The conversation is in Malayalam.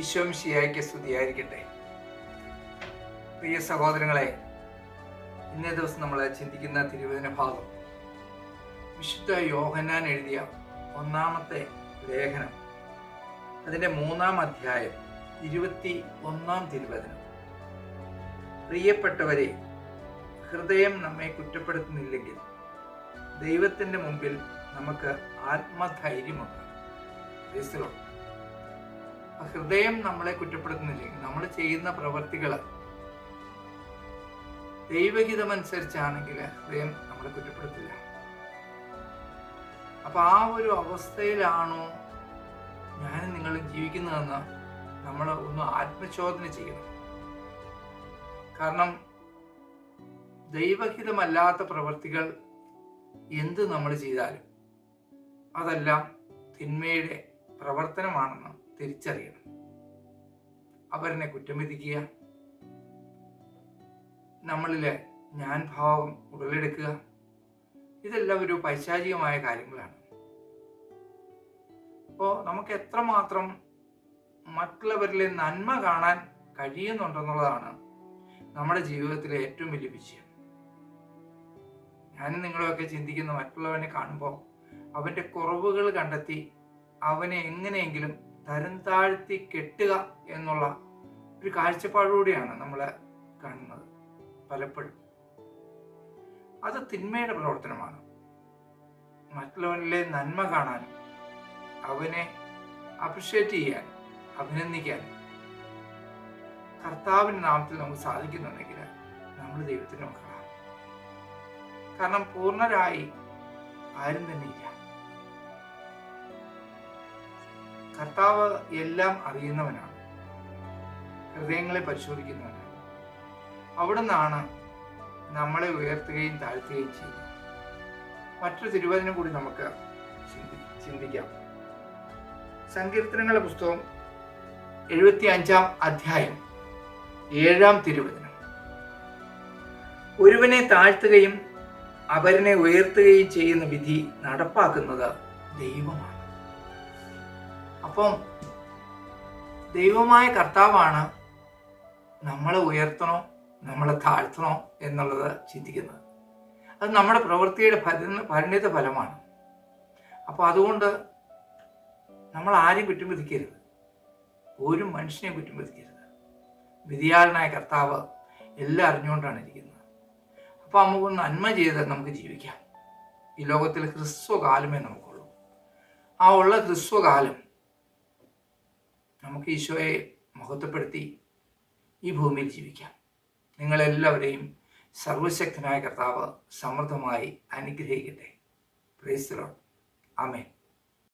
ഈശോ മിശിഹായ്ക്ക് സ്തുതിയായിരിക്കട്ടെ. പ്രിയ സഹോദരങ്ങളെ, ഇന്നേ ദിവസം നമ്മൾ ചിന്തിക്കുന്ന തിരുവചന ഭാഗം വിശുദ്ധ യോഹന്നാൻ എഴുതിയ ഒന്നാമത്തെ ലേഖനം, അതിൻ്റെ 3-ാം അധ്യായം 21-ാം തിരുവചനം. പ്രിയപ്പെട്ടവരെ, ഹൃദയം നമ്മെ കുറ്റപ്പെടുത്തുന്നില്ലെങ്കിൽ ദൈവത്തിൻ്റെ മുമ്പിൽ നമുക്ക് ആത്മധൈര്യമുണ്ട്. ഹൃദയം നമ്മളെ കുറ്റപ്പെടുത്തുന്നില്ലെങ്കിൽ നമ്മൾ ചെയ്യുന്ന പ്രവൃത്തികൾ ദൈവഹിതമനുസരിച്ചാണെങ്കിൽ ഹൃദയം നമ്മളെ കുറ്റപ്പെടുത്തില്ല. അപ്പൊ ആ ഒരു അവസ്ഥയിലാണോ ഞാനും നിങ്ങളും ജീവിക്കുന്നതെന്ന് നമ്മൾ ഒന്ന് ആത്മശോധന ചെയ്യണം. കാരണം ദൈവഹിതമല്ലാത്ത പ്രവൃത്തികൾ എന്ത് നമ്മൾ ചെയ്താലും അതെല്ലാം തിന്മയുടെ പ്രവർത്തനമാണെന്ന് തിരിച്ചറിയണം. അവരെന്നെ കുറ്റം വിധിക്കുക, നമ്മളിലെ ഞാൻ ഭാവം ഉടലെടുക്കുക, ഇതെല്ലാം ഒരു പൈശാചികമായ കാര്യങ്ങളാണ്. അപ്പോൾ നമുക്ക് എത്രമാത്രം മറ്റുള്ളവരിലെ നന്മ കാണാൻ കഴിയുന്നുണ്ടെന്നുള്ളതാണ് നമ്മുടെ ജീവിതത്തിലെ ഏറ്റവും വലിയ വിജയം. ഞാനും നിങ്ങളൊക്കെ ചിന്തിക്കുന്ന മറ്റുള്ളവനെ കാണുമ്പോൾ അവൻ്റെ കുറവുകൾ കണ്ടെത്തി അവനെ എങ്ങനെയെങ്കിലും തരം താഴ്ത്തി കെട്ടുക എന്നുള്ള ഒരു കാഴ്ചപ്പാടുകൂടിയാണ് നമ്മൾ കാണുന്നത്. പലപ്പോഴും അത് തിന്മയുടെ പ്രവർത്തനമാണ്. മറ്റുള്ളവനിലെ നന്മ കാണാനും അവനെ അപ്രിഷ്യേറ്റ് ചെയ്യാൻ, അഭിനന്ദിക്കാൻ കർത്താവിൻ്റെ നാമത്തിൽ നമുക്ക് സാധിക്കുന്നുണ്ടെങ്കിൽ നമ്മൾ ദൈവത്തിൻ്റെ മക്കളാണ്. കാരണം പൂർണ്ണരായി ആരും തന്നെ ഇല്ല. കർത്താവ് എല്ലാം അറിയുന്നവനാണ്, ഹൃദയങ്ങളെ പരിശോധിക്കുന്നവനാണ്. അവിടെ നിന്നാണ് നമ്മളെ ഉയർത്തുകയും താഴ്ത്തുകയും ചെയ്യുന്നത്. മറ്റൊരു തിരുവചനം കൂടി നമുക്ക് ചിന്തിക്കാം. സങ്കീർത്തനങ്ങളുടെ പുസ്തകം 75-ാം അധ്യായം 7-ാം തിരുവചനം. ഒരുവനെ താഴ്ത്തുകയും അവരനെ ഉയർത്തുകയും ചെയ്യുന്ന വിധി നടപ്പാക്കുന്നത് ദൈവമാണ്. അപ്പം ദൈവമായ കർത്താവാണ് നമ്മളെ ഉയർത്തണോ നമ്മളെ താഴ്ത്തണോ എന്നുള്ളത് ചിന്തിക്കുന്നത്. അത് നമ്മുടെ പ്രവൃത്തിയുടെ പരിണിത ഫലമാണ്. അപ്പോൾ അതുകൊണ്ട് നമ്മൾ ആരും കുറ്റം വിധിക്കരുത്, ഒരു മനുഷ്യനെ കുറ്റം വിധിക്കരുത്. വിധിയാളനായ കർത്താവ് എല്ലാം അറിഞ്ഞുകൊണ്ടാണ് ഇരിക്കുന്നത്. അപ്പോൾ നമുക്ക് നന്മ ചെയ്ത് നമുക്ക് ജീവിക്കാം. ഈ ലോകത്തിൽ ഹ്രസ്വകാലമേ നമുക്കുള്ളൂ. ആ ഉള്ള ഹ്രസ്വകാലം നമുക്ക് ഈശോയെ മഹത്വപ്പെടുത്തി ഈ ഭൂമിയിൽ ജീവിക്കാം. നിങ്ങളെല്ലാവരെയും സർവശക്തനായ കർത്താവ് സമൃദ്ധമായി അനുഗ്രഹിക്കട്ടെ. Praise the Lord. ആമേൻ.